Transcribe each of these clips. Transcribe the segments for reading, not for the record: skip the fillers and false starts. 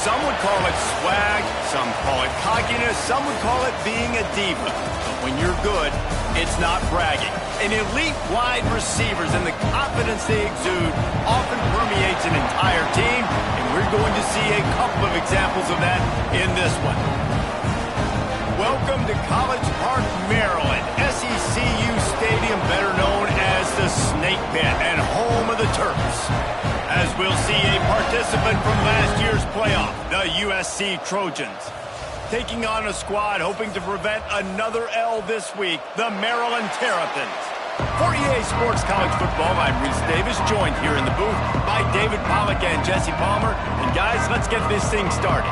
Some would call it swag, some call it cockiness, some would call it being a diva. But when you're good, it's not bragging. An elite wide receivers and the confidence they exude often permeates an entire team, and we're going to see a couple of examples of that in this one. Welcome to College Park, Maryland, SECU Stadium, better known as the Snake Pit and home of the Terps. As we'll see a participant from last year's playoff, the USC Trojans. Taking on a squad hoping to prevent another L this week, the Maryland Terrapins. For EA Sports College Football, I'm Reese Davis, joined here in the booth by David Pollack and Jesse Palmer. And guys, let's get this thing started.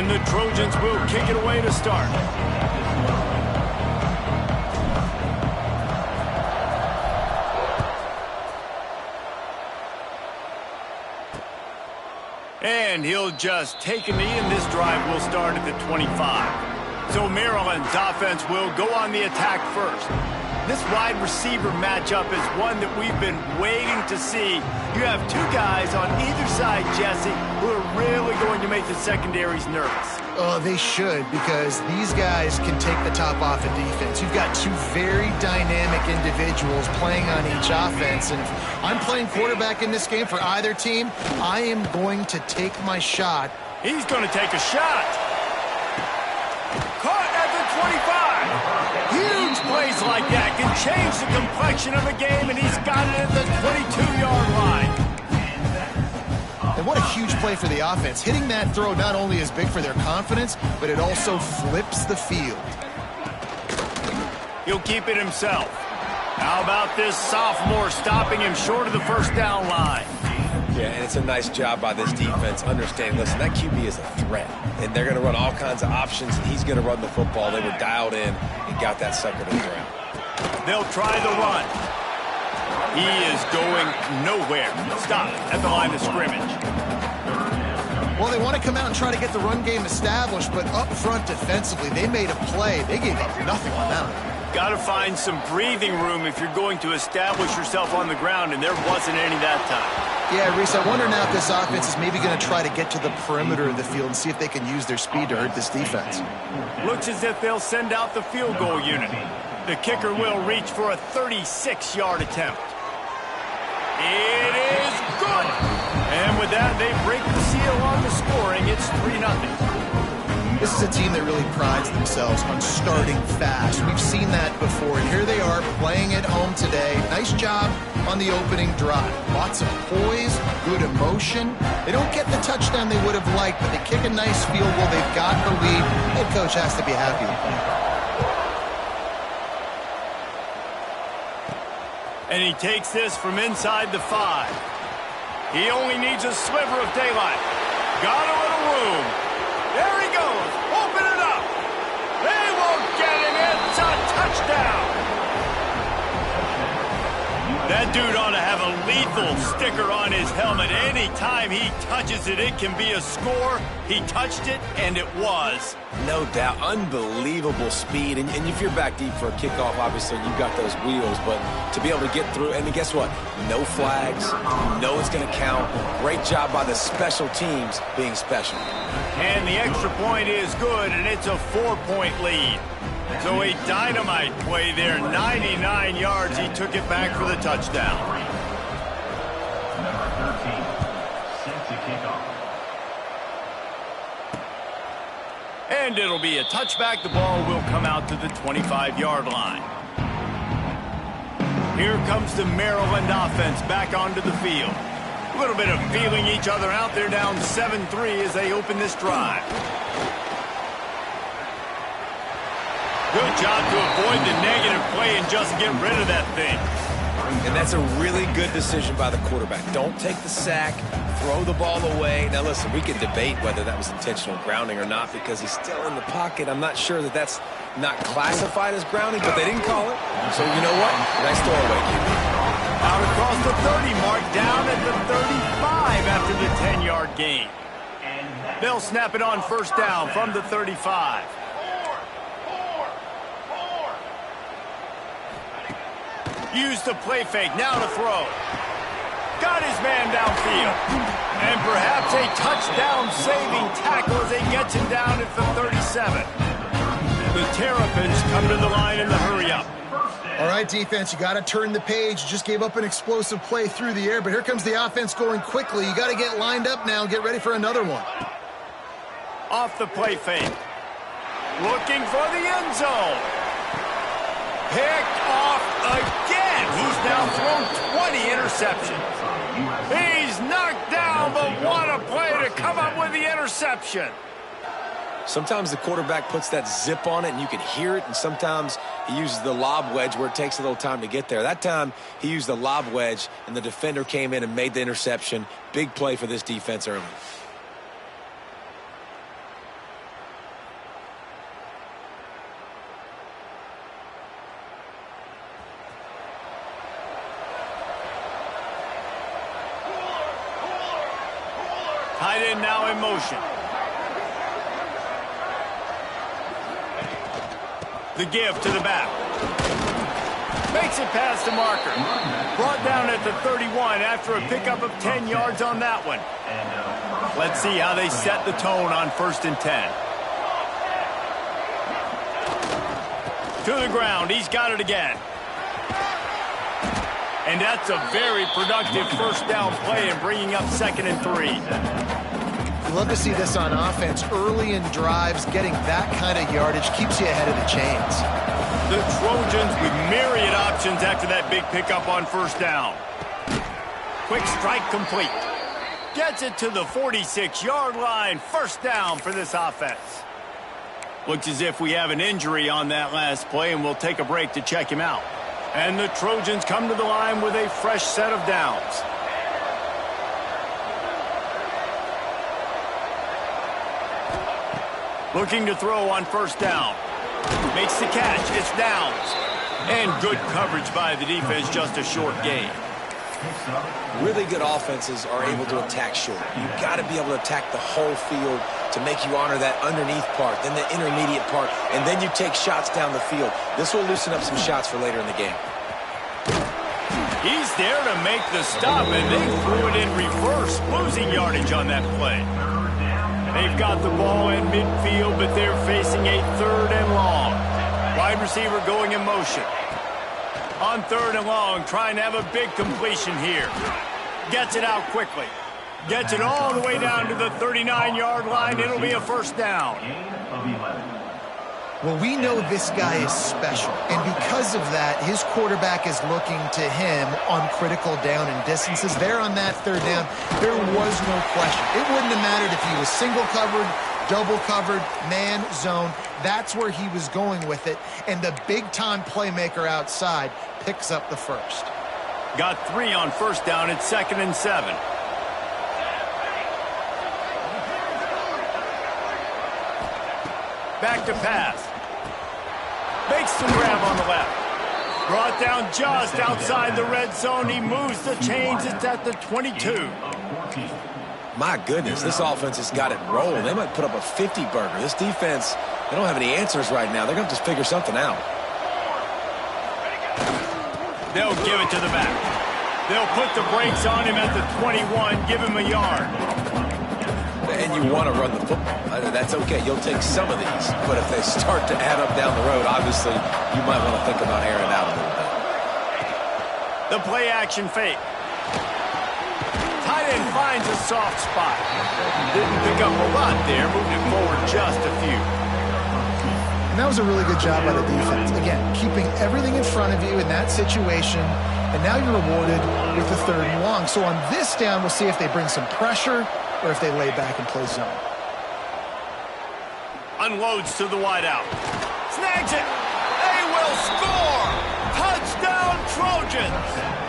And the Trojans will kick it away to start. And he'll just take a knee, and this drive will start at the 25. So Maryland's offense will go on the attack first. This wide receiver matchup is one that we've been waiting to see. You have two guys on either side, Jesse, who are really going to make the secondaries nervous. Oh, they should, because these guys can take the top off of defense. You've got two very dynamic individuals playing on each offense, and if I'm playing quarterback in this game for either team, I am going to take my shot. He's going to take a shot. Caught at the 25. Huge plays like that can change the complexion of a game, and he's got it at the 22-yard line. And what a huge play for the offense. Hitting that throw not only is big for their confidence, but it also flips the field. He'll keep it himself. How about this sophomore stopping him short of the first down line? Yeah, and it's a nice job by this defense. Understand, listen, that QB is a threat, and they're going to run all kinds of options, and he's going to run the football. They were dialed in and got that sucker to the ground. They'll try the run. He is going nowhere. Stop at the line of scrimmage. Well, they want to come out and try to get the run game established, but up front defensively, they made a play. They gave up nothing on that one. Got to find some breathing room if you're going to establish yourself on the ground, and there wasn't any that time. Yeah, Reese, I wonder now if this offense is maybe going to try to get to the perimeter of the field and see if they can use their speed to hurt this defense. Looks as if they'll send out the field goal unit. The kicker will reach for a 36-yard attempt. It is good! And with that, they break the seal on the scoring. It's 3-0. This is a team that really prides themselves on starting fast. We've seen that before, and here they are playing at home today. Nice job on the opening drive. Lots of poise, good emotion. They don't get the touchdown they would have liked, but they kick a nice field goal. They've got the lead. Head coach has to be happy with them. And he takes this from inside the 5. He only needs a sliver of daylight. Got a little room. There he goes. Open it up. They won't get him. It's a touchdown. That dude ought to have a lethal sticker on his helmet. Anytime he touches it, it can be a score. He touched it, and it was. No doubt. Unbelievable speed. And if you're back deep for a kickoff, obviously you've got those wheels. But to be able to get through, and guess what? No flags. You know it's going to count. Great job by the special teams being special. And the extra point is good, and it's a 4-point lead. So a dynamite play there. 99 yards. He took it back for the touchdown. Number 13, set to kick off. And it'll be a touchback. The ball will come out to the 25-yard line. Here comes the Maryland offense back onto the field. A little bit of feeling each other out. They're down 7-3 as they open this drive. Good job to avoid the negative play and just get rid of that thing. And that's a really good decision by the quarterback. Don't take the sack, throw the ball away. Now, listen, we can debate whether that was intentional grounding or not because he's still in the pocket. I'm not sure that that's not classified as grounding, but they didn't call it. So, you know what? Nice throwaway, QB. Out across the 30 mark, down at the 35 after the 10-yard gain. They'll snap it on first down from the 35. Use the play fake, now to throw. Got his man downfield. And perhaps a touchdown-saving tackle as he gets him down at the 37. The Terrapins come to the line in the hurry-up. All right, defense, you got to turn the page. You just gave up an explosive play through the air, but here comes the offense going quickly. You got to get lined up now and get ready for another one. Off the play fake. Looking for the end zone. Picked off again. He's now thrown 20 interceptions. He's knocked down, but what a play to come up with the interception. Sometimes the quarterback puts that zip on it and you can hear it, and sometimes he uses the lob wedge where it takes a little time to get there. That time he used the lob wedge and the defender came in and made the interception. Big play for this defense early. Tight end now in motion. The give to the back. Makes it past the marker. Brought down at the 31 after a pickup of 10 yards on that one. Let's see how they set the tone on 1st and 10. To the ground. He's got it again. And that's a very productive first down play in bringing up 2nd and 3. You love to see this on offense. Early in drives, getting that kind of yardage keeps you ahead of the chains. The Trojans with myriad options after that big pickup on 1st down. Quick strike complete. Gets it to the 46-yard line. 1st down for this offense. Looks as if we have an injury on that last play, and we'll take a break to check him out. And the Trojans come to the line with a fresh set of downs. Looking to throw on 1st down. Makes the catch. It's downs. And good coverage by the defense, just a short gain. Really good offenses are able to attack short. You've got to be able to attack the whole field to make you honor that underneath part, then the intermediate part, and then you take shots down the field. This will loosen up some shots for later in the game. He's there to make the stop, and they threw it in reverse, losing yardage on that play. They've got the ball in midfield, but they're facing a 3rd and long. Wide receiver going in motion. On 3rd and long, trying to have a big completion here. Gets it out quickly. Gets it all the way down to the 39-yard line. It'll be a 1st down. Well, we know this guy is special, and because of that, his quarterback is looking to him on critical down and distances. There on that 3rd down, there was no question. It wouldn't have mattered if he was single covered, double covered, man, zone. That's where he was going with it, and the big-time playmaker outside picks up the 1st. Got 3 on 1st down. It's 2nd and 7. Back to pass. Makes the grab on the left. Brought down just outside the red zone. He moves the chains. It's at the 22. My goodness, this offense has got it rolling. They might put up a 50-burger. This defense, they don't have any answers right now. They're going to have to figure something out. They'll give it to the back. They'll put the brakes on him at the 21, give him a yard. And you want to run the football. That's okay. You'll take some of these. But if they start to add up down the road, obviously, you might want to think about airing out a little bit. The play action fake. Tight end finds a soft spot. Didn't pick up a lot there, moving it forward just a few. And that was a really good job by the defense. Again, keeping everything in front of you in that situation, and now you're rewarded with the 3rd and long. So on this down, we'll see if they bring some pressure or if they lay back and play zone. Unloads to the wideout. Snags it. They will score. Touchdown, Trojans.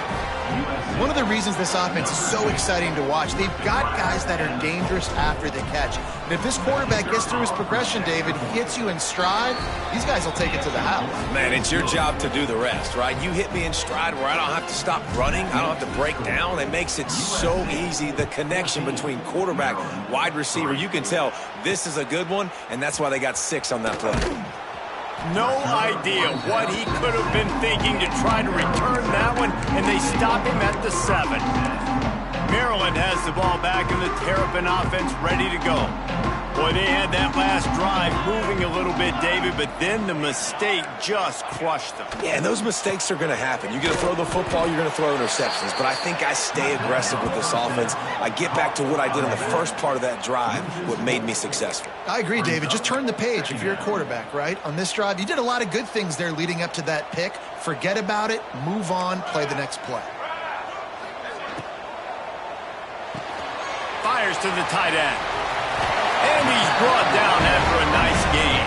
One of the reasons this offense is so exciting to watch, they've got guys that are dangerous after the catch. And if this quarterback gets through his progression, David, he hits you in stride, these guys will take it to the house. Man, it's your job to do the rest, right? You hit me in stride where I don't have to stop running. I don't have to break down. It makes it so easy. The connection between quarterback, wide receiver, you can tell this is a good one, and that's why they got 6 on that play. No idea what he could have been thinking to try to return that one, and they stop him at the 7. Maryland has the ball back, and the Terrapin offense ready to go. Boy, they had that last drive moving a little bit, David, but then the mistake just crushed them. Yeah, and those mistakes are going to happen. You're going to throw the football, you're going to throw interceptions. But I think I stay aggressive with this offense. I get back to what I did in the first part of that drive, what made me successful. I agree, David. Just turn the page if you're a quarterback, right? On this drive, you did a lot of good things there leading up to that pick. Forget about it, move on, play the next play. Fires to the tight end. And he's brought down after a nice gain.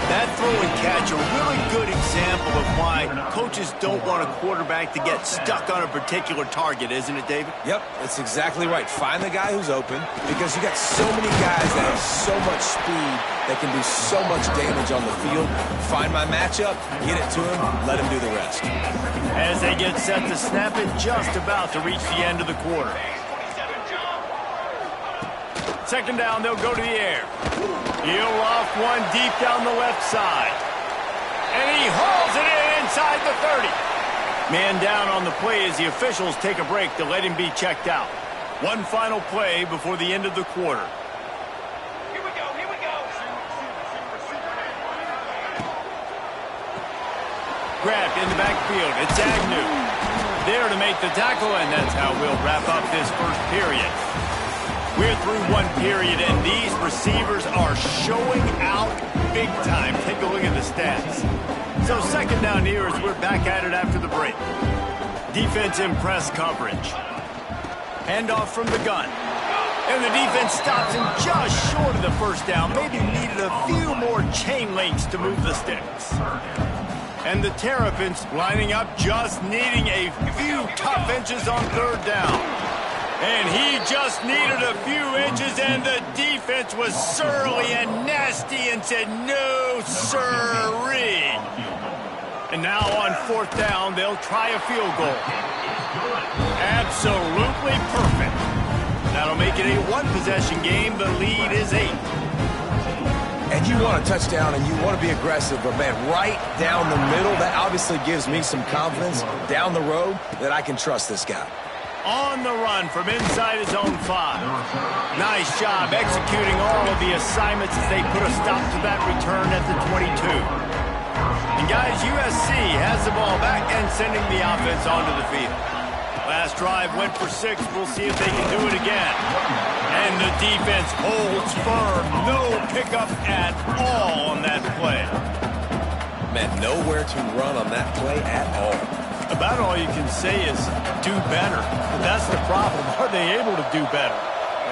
That throw and catch, a really good example of why coaches don't want a quarterback to get stuck on a particular target, isn't it, David? Yep, that's exactly right. Find the guy who's open, because you got so many guys that have so much speed that can do so much damage on the field. Find my matchup, get it to him, let him do the rest. As they get set to snap it, just about to reach the end of the quarter. second down, they'll go to the air. He'll off one deep down the left side. And he hauls it in inside the 30. Man down on the play as the officials take a break to let him be checked out. One final play before the end of the quarter. Here we go. Grabbed in the backfield. It's Agnew. There to make the tackle, and that's how we'll wrap up this first period. We're through one period, and these receivers are showing out big time. Take a look at the stats. So second down here as we're back at it after the break. Defense in press coverage. Handoff from the gun. And the defense stops him just short of the first down. Maybe needed a few more chain links to move the sticks. And the Terrapins lining up, just needing a few tough inches on third down. And he just needed a few inches, and the defense was surly and nasty and said, no, sirree. And now on fourth down, they'll try a field goal. Absolutely perfect. That'll make it a one-possession game. The lead is 8. And you want a touchdown and you want to be aggressive, but man, right down the middle, that obviously gives me some confidence down the road that I can trust this guy. On the run from inside his own 5. Nice job executing all of the assignments as they put a stop to that return at the 22. And guys, USC has the ball back and sending the offense onto the field. Last drive went for 6. We'll see if they can do it again. And the defense holds firm. No pickup at all on that play. Man, nowhere to run on that play at all. About all you can say is do better. But that's the problem. Are they able to do better?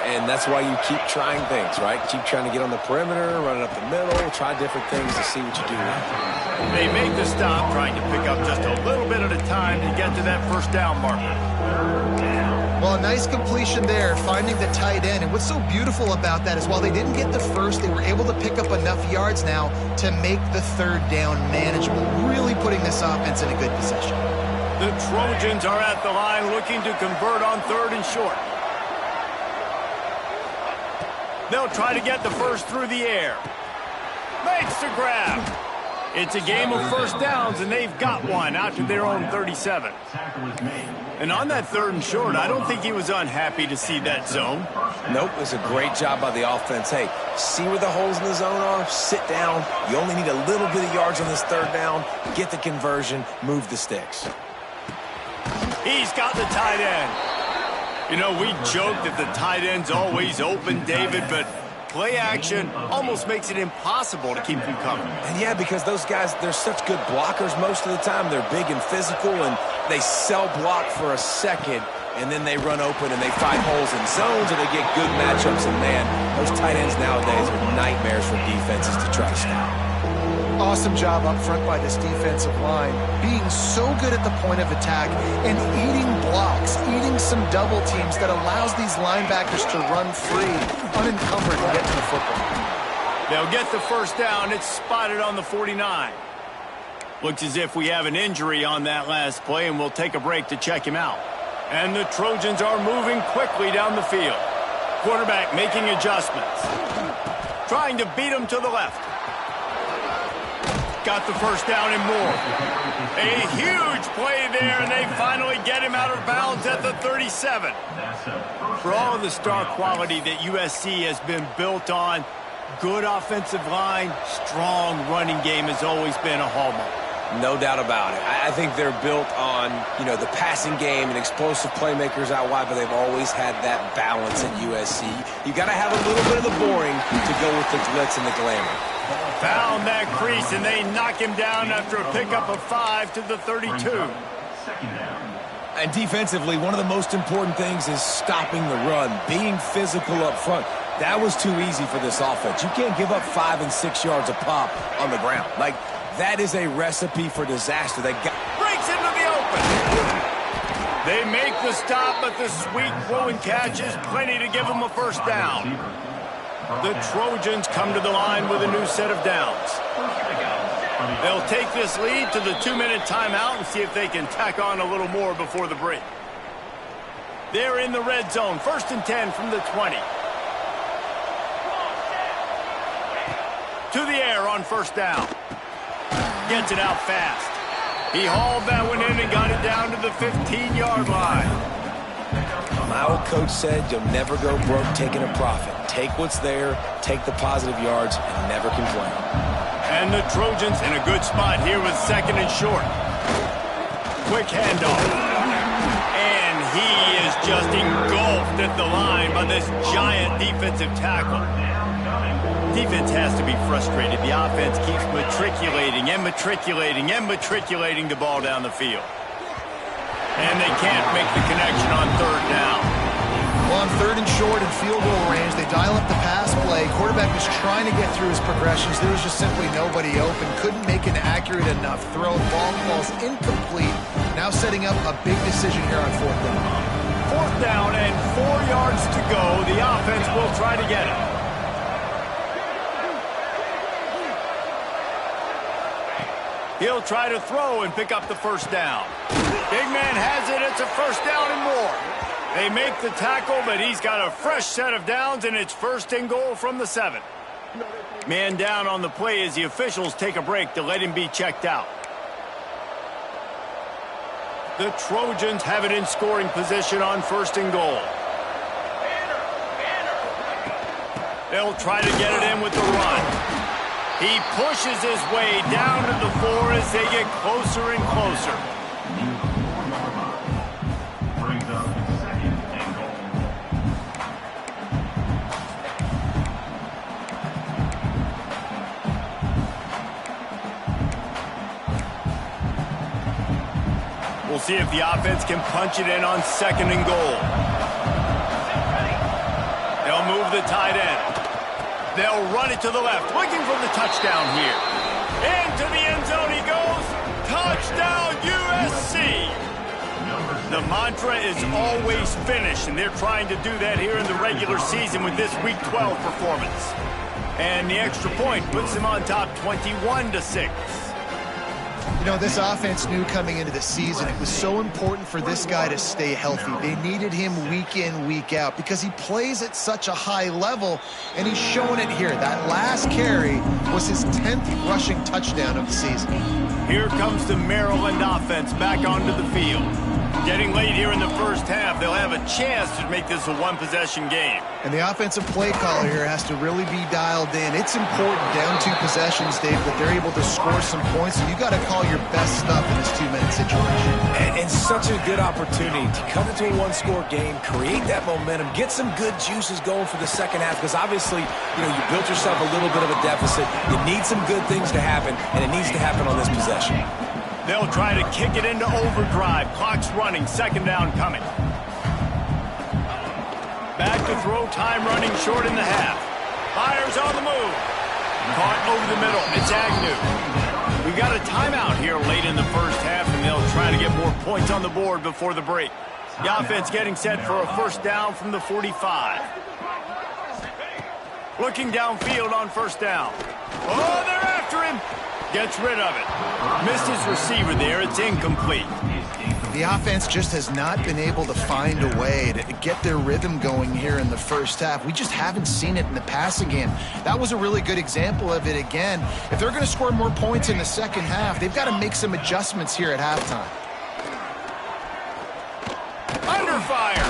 And that's why you keep trying things, right? Keep trying to get on the perimeter, run it up the middle, try different things to see what you do. They make the stop, trying to pick up just a little bit at a time to get to that first down marker. Well, a nice completion there, finding the tight end. And what's so beautiful about that is while they didn't get the first, they were able to pick up enough yards now to make the third down manageable, really putting this offense in a good position. The Trojans are at the line looking to convert on third and short. They'll try to get the first through the air. Makes the grab. It's a game of first downs, and they've got one out to their own 37. And on that third and short, I don't think he was unhappy to see that zone. Nope, it was a great job by the offense. Hey, see where the holes in the zone are, sit down. You only need a little bit of yards on this third down. Get the conversion, move the sticks. He's got the tight end. You know, we joke that the tight end's always open, David, but play action almost makes it impossible to keep them coming. And yeah, because those guys, they're such good blockers most of the time. They're big and physical, and they sell block for a second, and then they run open and they find holes in zones, or they get good matchups. And man, those tight ends nowadays are nightmares for defenses to try to stop. Awesome job up front by this defensive line, being so good at the point of attack and eating blocks, eating some double teams that allows these linebackers to run free, unencumbered to get to the football. They'll get the first down. It's spotted on the 49. Looks as if we have an injury on that last play, and we'll take a break to check him out. And the Trojans are moving quickly down the field. Quarterback making adjustments. Trying to beat him to the left. Got the first down and more. A huge play there, and they finally get him out of bounds at the 37. For all of the star quality that USC has been built on, good offensive line, strong running game has always been a hallmark. No doubt about it. I think they're built on, you know, the passing game and explosive playmakers out wide, but they've always had that balance at USC. You got to have a little bit of the boring to go with the glitz and the glamour. Found that crease, and they knock him down after a pickup of 5 to the 32. And defensively, one of the most important things is stopping the run, being physical up front. That was too easy for this offense. You can't give up 5 and 6 yards a pop on the ground. Like, that is a recipe for disaster. They got breaks into the open. They make the stop, but the sweet throw and catch is plenty to give them a first down. The Trojans come to the line with a new set of downs. They'll take this lead to the 2-minute timeout and see if they can tack on a little more before the break. They're in the red zone, 1st and 10 from the 20. To the air on first down. Gets it out fast. He hauled that one in and got it down to the 15-yard line. My old coach said you'll never go broke taking a profit. Take what's there, take the positive yards, and never complain. And the Trojans in a good spot here with second and short. Quick handoff. And he is just engulfed at the line by this giant defensive tackle. Defense has to be frustrated. The offense keeps matriculating and matriculating and matriculating the ball down the field. And they can't make the connection on third down. Well, on third and short and field goal range, they dial up the pass play. Quarterback was trying to get through his progressions. There was just simply nobody open. Couldn't make an accurate enough throw. Ball falls incomplete. Now setting up a big decision here on fourth down. Fourth down and 4 yards to go. The offense will try to get it. He'll try to throw and pick up the first down. Big man has it. It's a first down and more. They make the tackle, but he's got a fresh set of downs, and it's first and goal from the 7. Man down on the play as the officials take a break to let him be checked out. The Trojans have it in scoring position on first and goal. They'll try to get it in with the run. He pushes his way down to the 4 as they get closer and closer. Brings up second and goal. We'll see if the offense can punch it in on second and goal. They'll move the tight end. They'll run it to the left, looking for the touchdown here. Into the end zone he goes. Touchdown, USC! The mantra is always finish, and they're trying to do that here in the regular season with this Week 12 performance. And the extra point puts them on top 21-6. You know, this offense knew coming into the season it was so important for this guy to stay healthy. They needed him week in, week out because he plays at such a high level, and he's showing it here. That last carry was his 10th rushing touchdown of the season. Here comes the Maryland offense back onto the field. Getting late here in the first half, they'll have a chance to make this a one-possession game. And the offensive play caller here has to really be dialed in. It's important down 2 possessions, Dave, that they're able to score some points, and you got to call your best stuff in this 2-minute situation. And such a good opportunity to cut into a one-score game, create that momentum, get some good juices going for the second half, because obviously, you built yourself a little bit of a deficit. You need some good things to happen, and it needs to happen on this possession. They'll try to kick it into overdrive. Clock's running. Second down coming. Back to throw. Time running short in the half. Fires on the move. Caught over the middle. It's Agnew. We've got a timeout here late in the first half, and they'll try to get more points on the board before the break. The offense getting set for a first down from the 45. Looking downfield on first down. Oh, they're after him. Gets rid of it. Missed his receiver there. It's incomplete. The offense just has not been able to find a way to get their rhythm going here in the first half. We just haven't seen it in the passing game. That was a really good example of it again. If they're going to score more points in the second half, they've got to make some adjustments here at halftime. Under fire.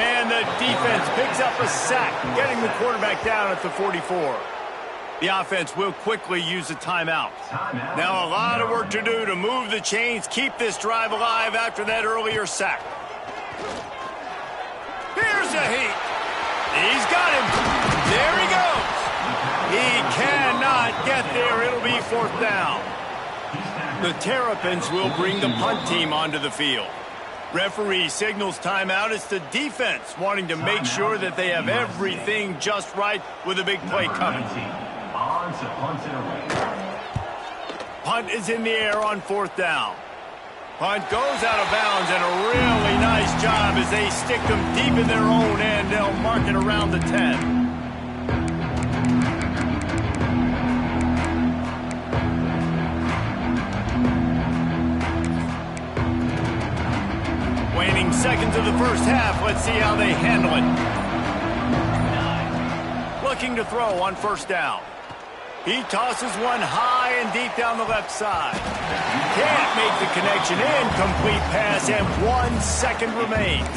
And the defense picks up a sack, getting the quarterback down at the 44. The offense will quickly use a timeout. Now a lot of work to do to move the chains, keep this drive alive after that earlier sack. Here's a heat. He's got him. There he goes. He cannot get there. It'll be fourth down. The Terrapins will bring the punt team onto the field. Referee signals timeout. It's the defense wanting to make sure that they have everything just right with a big play coming. Punt is in the air on fourth down. Punt goes out of bounds, and a really nice job as they stick them deep in their own end. They'll mark it around the 10. Waning seconds of the first half. Let's see how they handle it. Looking to throw on first down. He tosses one high and deep down the left side. Can't make the connection. Incomplete pass, and 1 second remains.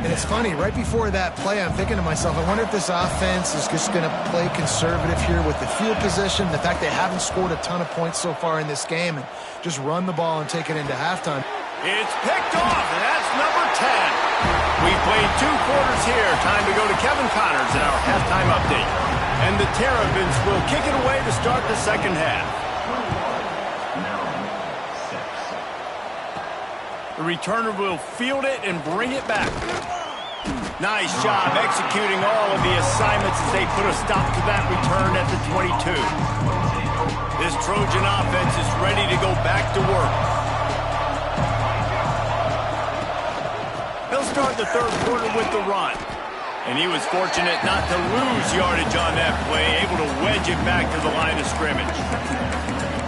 And it's funny, right before that play, I'm thinking to myself, I wonder if this offense is just going to play conservative here with the field position, the fact they haven't scored a ton of points so far in this game, and just run the ball and take it into halftime. It's picked off, and that's number 10. We played 2 quarters here. Time to go to Kevin Connors in our halftime update. And the Terrapins will kick it away to start the second half. The returner will field it and bring it back. Nice job executing all of the assignments as they put a stop to that return at the 22. This Trojan offense is ready to go back to work. He'll start the third quarter with the run. And he was fortunate not to lose yardage on that play, able to wedge it back to the line of scrimmage.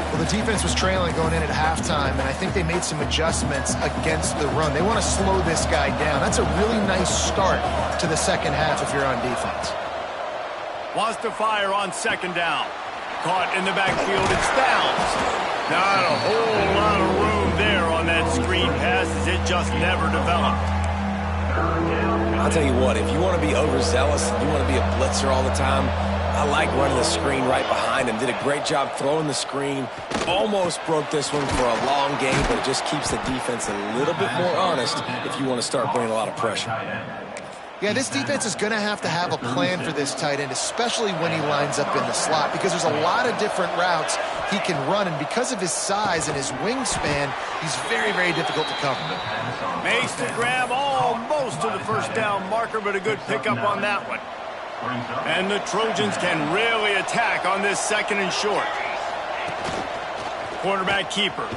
Well, the defense was trailing going in at halftime, and I think they made some adjustments against the run. They want to slow this guy down. That's a really nice start to the second half if you're on defense. Wants to fire on second down. Caught in the backfield, it's Downs. Not a whole lot of room there on that screen pass as it just never developed. I'll tell you what, if you want to be overzealous, you want to be a blitzer all the time, I like running the screen right behind him. Did a great job throwing the screen. Almost broke this one for a long game, but it just keeps the defense a little bit more honest if you want to start bringing a lot of pressure. Yeah, this defense is going to have a plan for this tight end, especially when he lines up in the slot, because there's a lot of different routes he can run, and because of his size and his wingspan, he's very, very difficult to cover. Makes the grab almost to the first down marker, but a good pickup on that one. And the Trojans can really attack on this second and short. Quarterback keeper.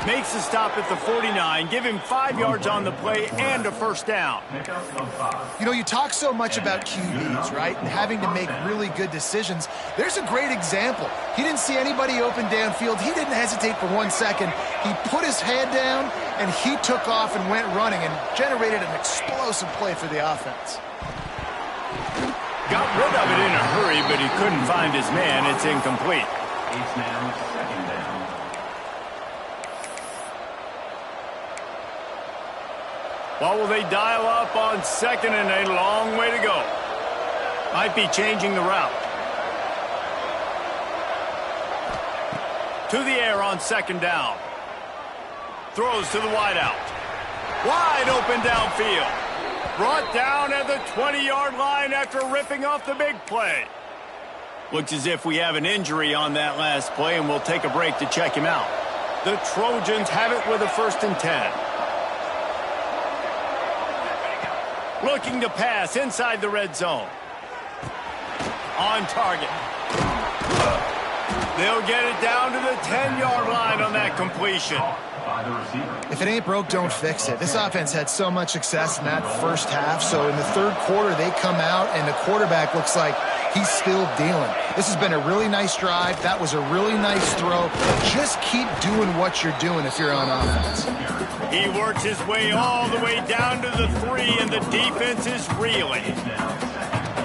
Makes a stop at the 49, give him 5 yards on the play and a first down. You know, you talk so much about QBs, right, and having to make really good decisions. There's a great example. He didn't see anybody open downfield. He didn't hesitate for 1 second. He put his head down, and he took off and went running and generated an explosive play for the offense. Got rid of it in a hurry, but he couldn't find his man. It's incomplete. It's now second down. Well, will they dial up on second and a long way to go? Might be changing the route. To the air on second down. Throws to the wideout. Wide open downfield. Brought down at the 20-yard line after ripping off the big play. Looks as if we have an injury on that last play, and we'll take a break to check him out. The Trojans have it with a 1st and 10. Looking to pass inside the red zone. On target. They'll get it down to the 10-yard line on that completion. If it ain't broke, don't fix it. This offense had so much success in that first half, so in the third quarter they come out and the quarterback looks like he's still dealing. This has been a really nice drive. That was a really nice throw. Just keep doing what you're doing if you're on offense. He works his way all the way down to the 3, and the defense is reeling.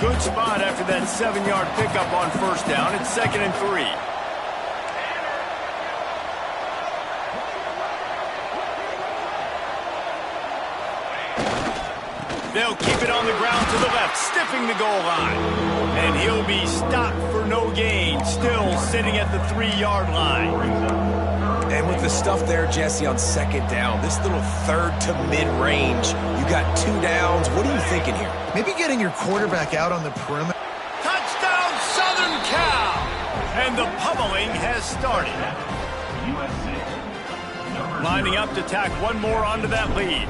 Good spot after that 7-yard pickup on first down. It's 2nd and 3. They'll keep it on the ground to the left, stiffing the goal line. And he'll be stopped for no gain, still sitting at the 3-yard line. And with the stuff there, Jesse, on second down, this little third to mid-range, you got 2 downs. What are you thinking here? Maybe getting your quarterback out on the perimeter. Touchdown, Southern Cal! And the pummeling has started. Lining up to tack one more onto that lead.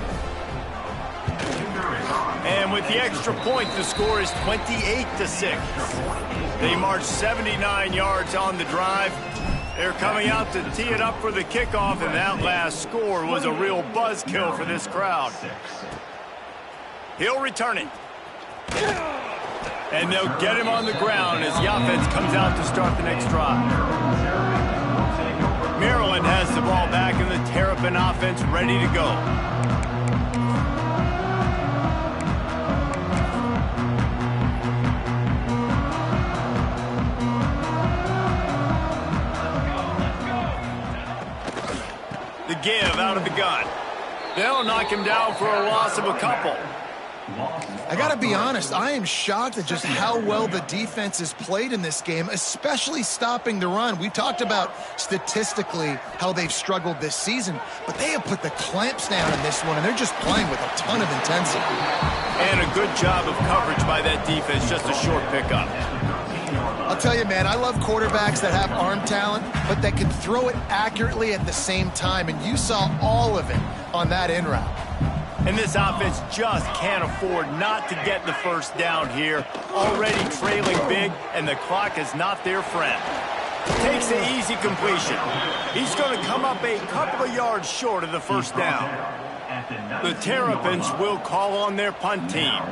And with the extra point, the score is 28-6. They march 79 yards on the drive. They're coming out to tee it up for the kickoff, and that last score was a real buzzkill for this crowd. He'll return it. And they'll get him on the ground as the offense comes out to start the next drive. Maryland has the ball back, and the Terrapin offense ready to go. out of the gun. They'll knock him down for a loss of a couple. I got to be honest, I am shocked at just how well the defense has played in this game, especially stopping the run. We talked about statistically how they've struggled this season, but they have put the clamps down in this one, and they're just playing with a ton of intensity. And a good job of coverage by that defense, just a short pickup. I'll tell you, man, I love quarterbacks that have arm talent, but that can throw it accurately at the same time, and you saw all of it on that in route. And this offense just can't afford not to get the first down here. Already trailing big, and the clock is not their friend. Takes the easy completion. He's going to come up a couple of yards short of the first down. The Terrapins will call on their punt team.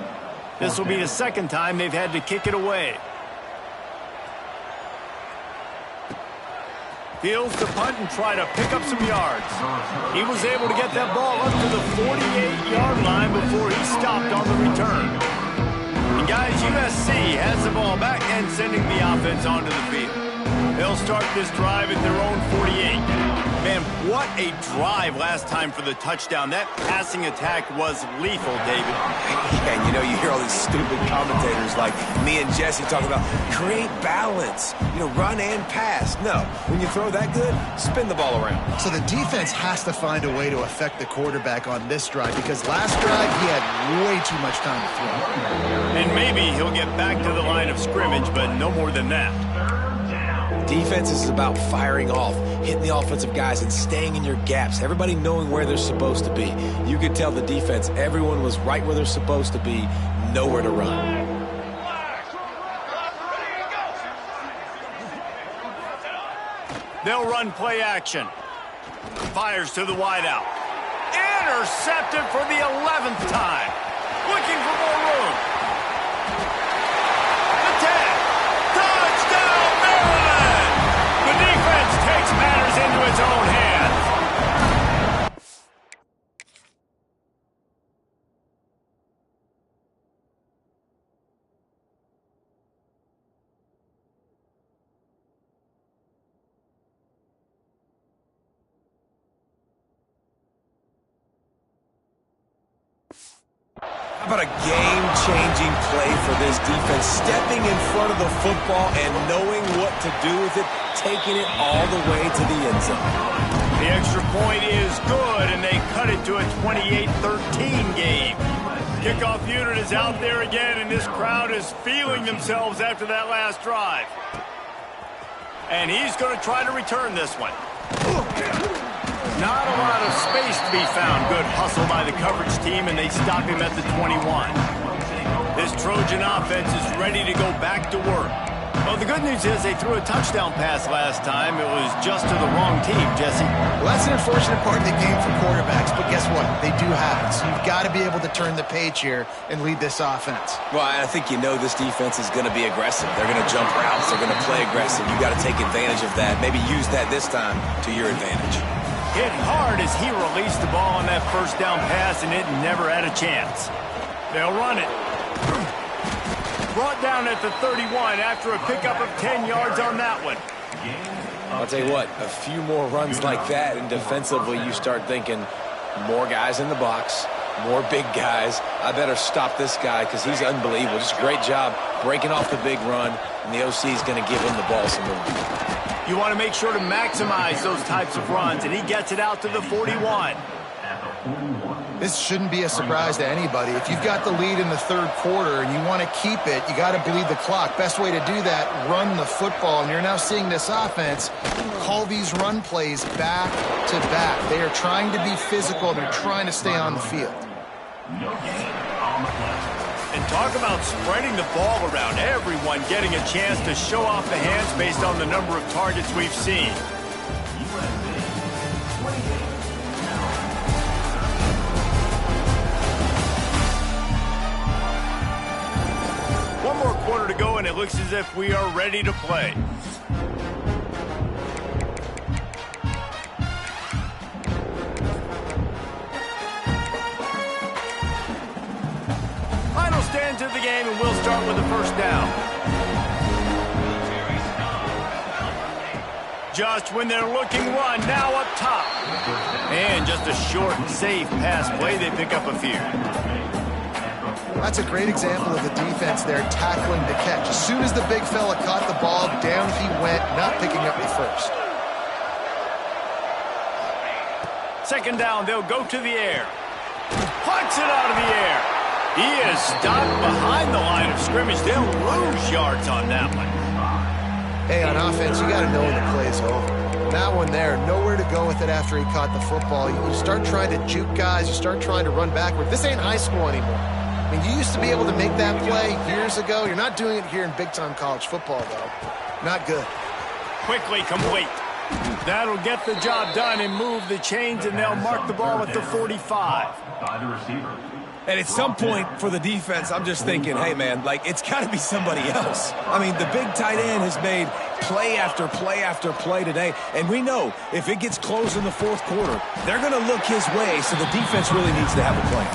This will be the second time they've had to kick it away. Fields to punt and try to pick up some yards. He was able to get that ball up to the 48-yard line before he stopped on the return. And guys, USC has the ball back and sending the offense onto the field. They'll start this drive at their own 48. Man, what a drive last time for the touchdown. That passing attack was lethal, David. Yeah, and you know, you hear all these stupid commentators like me and Jesse talking about create balance, you know, run and pass. No, when you throw that good, spin the ball around. So the defense has to find a way to affect the quarterback on this drive, because last drive he had way too much time to throw. And maybe he'll get back to the line of scrimmage, but no more than that. Defense is about firing off, hitting the offensive guys, and staying in your gaps. Everybody knowing where they're supposed to be. You could tell the defense, everyone was right where they're supposed to be, nowhere to run. They'll run play action. Fires to the wideout. Intercepted for the 11th time. Looking for more room. The 10. Touchdown, Maryland! The defense takes matters into its own hands. How about a game-changing play for this defense, stepping in front of the football and knowing what to do with it, taking it all the way to the end zone. The extra point is good, and they cut it to a 28-13 game. Kickoff unit is out there again, and this crowd is feeling themselves after that last drive. And he's going to try to return this one. Not a lot of space to be found. Good hustle by the coverage team, and they stop him at the 21. This Trojan offense is ready to go back to work. Well, the good news is they threw a touchdown pass last time. It was just to the wrong team, Jesse. Well, that's an unfortunate part of the game for quarterbacks, but guess what? They do have it. So you've got to be able to turn the page here and lead this offense. Well, I think you know this defense is going to be aggressive. They're going to jump routes. They're going to play aggressive. You've got to take advantage of that. Maybe use that this time to your advantage. Hit hard as he released the ball on that first down pass, and it never had a chance. They'll run it. Brought down at the 31 after a pickup of 10 yards on that one. I'll tell you what, a few more runs like that, and defensively you start thinking more guys in the box, more big guys. I better stop this guy because he's unbelievable. Just a great job breaking off the big run, and the OC is going to give him the ball some room. You want to make sure to maximize those types of runs, and he gets it out to the 41. This shouldn't be a surprise to anybody. If you've got the lead in the third quarter and you want to keep it, you got to bleed the clock. Best way to do that, run the football. And you're now seeing this offense call these run plays back to back. They are trying to be physical. They're trying to stay on the field. And talk about spreading the ball around. Everyone getting a chance to show off the hands based on the number of targets we've seen. One more quarter to go, and it looks as if we are ready to play. Final stands of the game, and we'll start with the first down. Just when they're looking one, now up top. And just a short and safe pass play, they pick up a few. That's a great example of the defense there tackling the catch. As soon as the big fella caught the ball, down he went, not picking up the first. Second down, they'll go to the air. Punts it out of the air. He is stopped behind the line of scrimmage. They'll lose yards on that one. Hey, on offense, you got to know when the play's over. That one there, nowhere to go with it after he caught the football. You start trying to juke guys. You start trying to run backward. This ain't high school anymore. I mean, you used to be able to make that play years ago. You're not doing it here in big-time college football, though. Not good. Quickly complete. That'll get the job done and move the chains, and they'll mark the ball at the 45. By the receiver. And at some point for the defense, I'm just thinking, hey, man, like, it's got to be somebody else. I mean, the big tight end has made play after play after play today. And we know if it gets close in the fourth quarter, they're going to look his way, so the defense really needs to have a plan.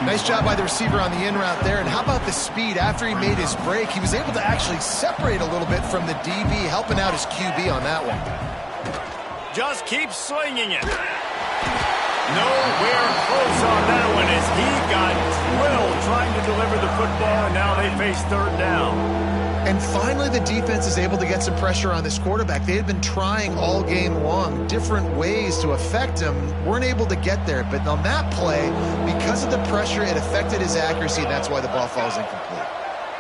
Nice job by the receiver on the in route there. And how about the speed? After he made his break, he was able to actually separate a little bit from the DB, helping out his QB on that one. Just keep slinging it. Nowhere close on that one as he got drilled trying to deliver the football, and now they face third down. And finally, the defense is able to get some pressure on this quarterback. They had been trying all game long different ways to affect him, weren't able to get there. But on that play, because of the pressure, it affected his accuracy, and that's why the ball falls incomplete.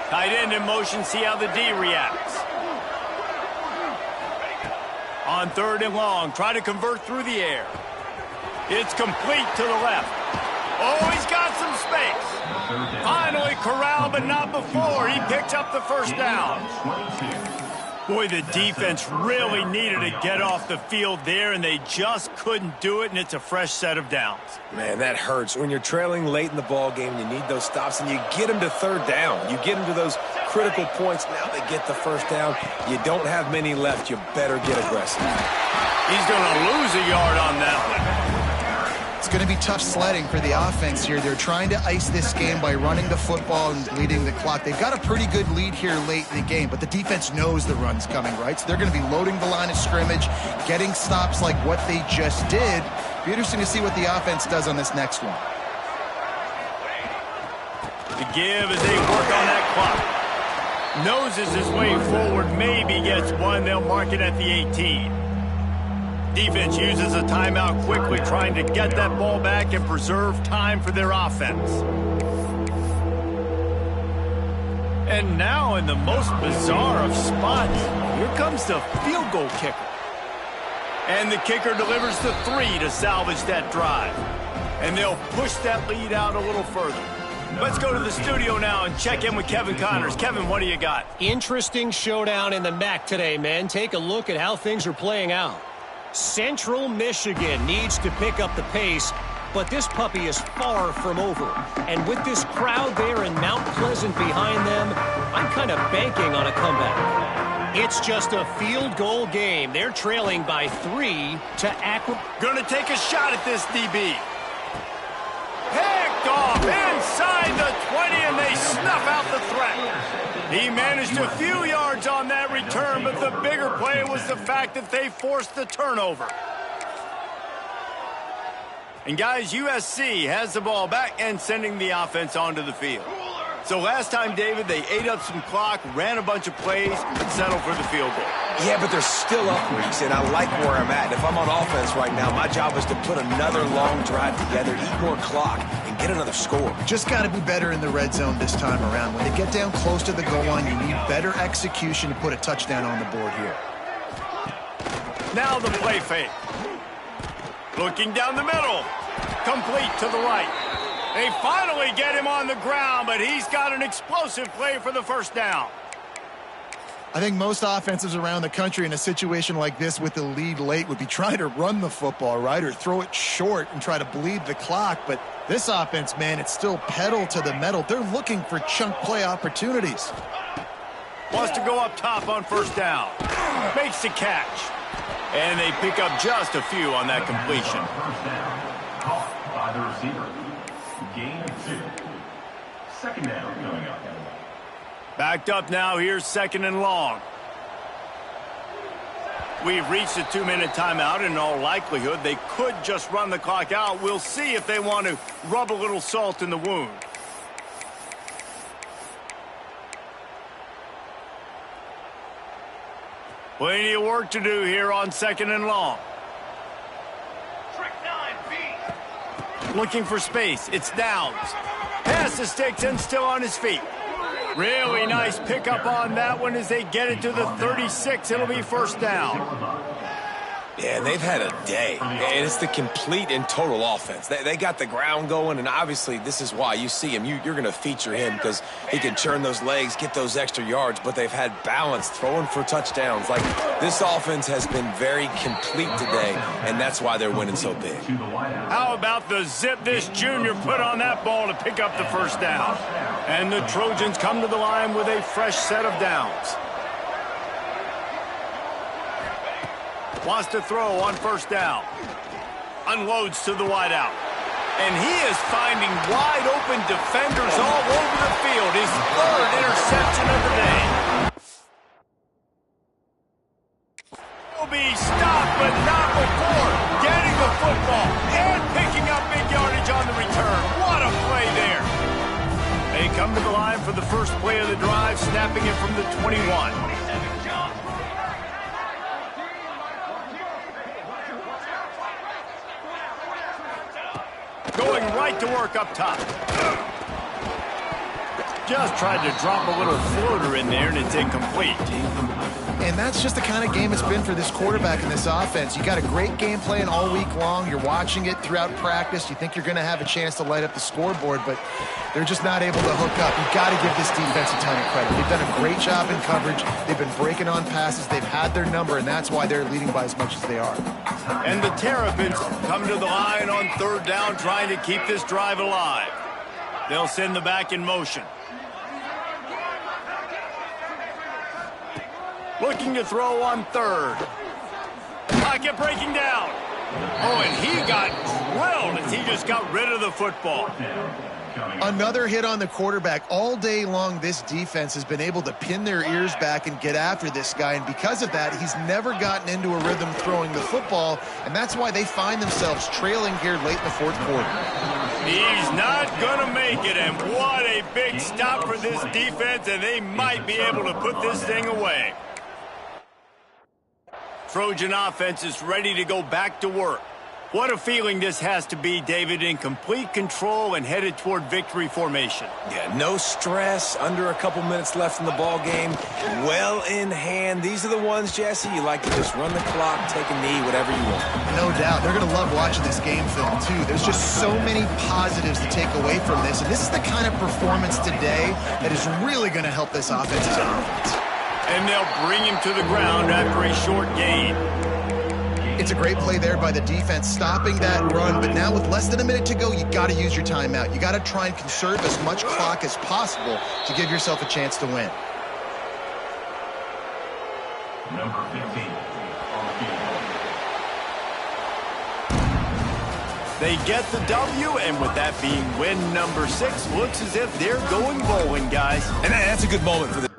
Tight end in motion, see how the D reacts. On third and long, try to convert through the air. It's complete to the left. Oh, he's got some space. Finally corralled, but not before. He picks up the first down. Boy, the defense really needed to get off the field there, and they just couldn't do it, and it's a fresh set of downs. Man, that hurts. When you're trailing late in the ball game, you need those stops, and you get them to third down. You get them to those critical points. Now they get the first down. You don't have many left. You better get aggressive. He's going to lose a yard on that one. It's going to be tough sledding for the offense here. They're trying to ice this game by running the football and leading the clock. They've got a pretty good lead here late in the game, but the defense knows the run's coming, right? So they're going to be loading the line of scrimmage, getting stops like what they just did. Be interesting to see what the offense does on this next one. To give as they work on that clock. Noses his way forward, maybe gets one. They'll mark it at the 18. Defense uses a timeout quickly, trying to get that ball back and preserve time for their offense. And now in the most bizarre of spots, here comes the field goal kicker. And the kicker delivers the 3 to salvage that drive. And they'll push that lead out a little further. Let's go to the studio now and check in with Kevin Connors. Kevin, what do you got? Interesting showdown in the MAC today, man. Take a look at how things are playing out. Central Michigan needs to pick up the pace, but this puppy is far from over. And with this crowd there in Mount Pleasant behind them, I'm kind of banking on a comeback. It's just a field goal game. They're trailing by 3 to Aqua. Gonna take a shot at this DB. Picked off inside the 20, and they snuff out the threat. He managed a few yards on that return, but the bigger play was the fact that they forced the turnover. And guys, USC has the ball back and sending the offense onto the field. So last time, David, they ate up some clock, ran a bunch of plays, and settled for the field goal. Yeah, but they're still up, Reese, and I like where I'm at. If I'm on offense right now, my job is to put another long drive together, eat more clock, and get another score. Just got to be better in the red zone this time around. When they get down close to the goal line, you need better execution to put a touchdown on the board here. Now the play fake. Looking down the middle. Complete to the right. They finally get him on the ground, but he's got an explosive play for the first down. I think most offenses around the country in a situation like this with the lead late would be trying to run the football, right, or throw it short and try to bleed the clock. But this offense, man, it's still pedal to the metal. They're looking for chunk play opportunities. Wants to go up top on first down. Makes the catch. And they pick up just a few on that completion. First down. Caught by the receiver. Gain 2. Second down coming up. Backed up now. Here's second and long. We've reached a 2-minute timeout, and in all likelihood, they could just run the clock out. We'll see if they want to rub a little salt in the wound. Plenty of work to do here on 2nd and long. Trick 9B. Looking for space. It's Downs. Pass the sticks and still on his feet. Really nice pickup on that one as they get it to the 36. It'll be first down. Yeah, and they've had a day, and it's the complete and total offense. They got the ground going, and obviously this is why you see him. You're going to feature him because he can churn those legs, get those extra yards, but they've had balance, throwing for touchdowns. Like, this offense has been very complete today, and that's why they're winning so big. How about the zip this junior put on that ball to pick up the first down? And the Trojans come to the line with a fresh set of downs. Wants to throw on first down. Unloads to the wideout. And he is finding wide open defenders all over the field. His 3rd interception of the day. Will be stopped, but not before getting the football and picking up big yardage on the return. What a play there. They come to the line for the first play of the drive, snapping it from the 21. Going right to work up top. Just tried to drop a little floater in there, and it's incomplete. And that's just the kind of game it's been for this quarterback in this offense. You got a great game plan all week long. You're watching it throughout practice. You think you're going to have a chance to light up the scoreboard, but they're just not able to hook up. You've got to give this defense a ton of credit. They've done a great job in coverage. They've been breaking on passes. They've had their number, and that's why they're leading by as much as they are. And the Terrapins come to the line on 3rd down, trying to keep this drive alive. They'll send the back in motion. Looking to throw on 3rd. Pocket breaking down. Oh, and he got drilled as he just got rid of the football. Another hit on the quarterback. All day long, this defense has been able to pin their ears back and get after this guy, and because of that, he's never gotten into a rhythm throwing the football, and that's why they find themselves trailing here late in the 4th quarter. He's not going to make it, and what a big stop for this defense, and they might be able to put this thing away. Trojan offense is ready to go back to work. What a feeling this has to be, David, in complete control and headed toward victory formation. Yeah, no stress, under a couple minutes left in the ball game, well in hand. These are the ones, Jesse, you like to just run the clock, take a knee, whatever you want. No doubt. They're going to love watching this game film, too. There's just so many positives to take away from this, and this is the kind of performance today that is really going to help this offense's offense. And they'll bring him to the ground after a short gain. It's a great play there by the defense, stopping that run, but now with less than a minute to go, you got to use your timeout. You got to try and conserve as much clock as possible to give yourself a chance to win. Number 15 on the field. They get the W, and with that being win number 6, looks as if they're going bowling, guys. And that's a good moment for the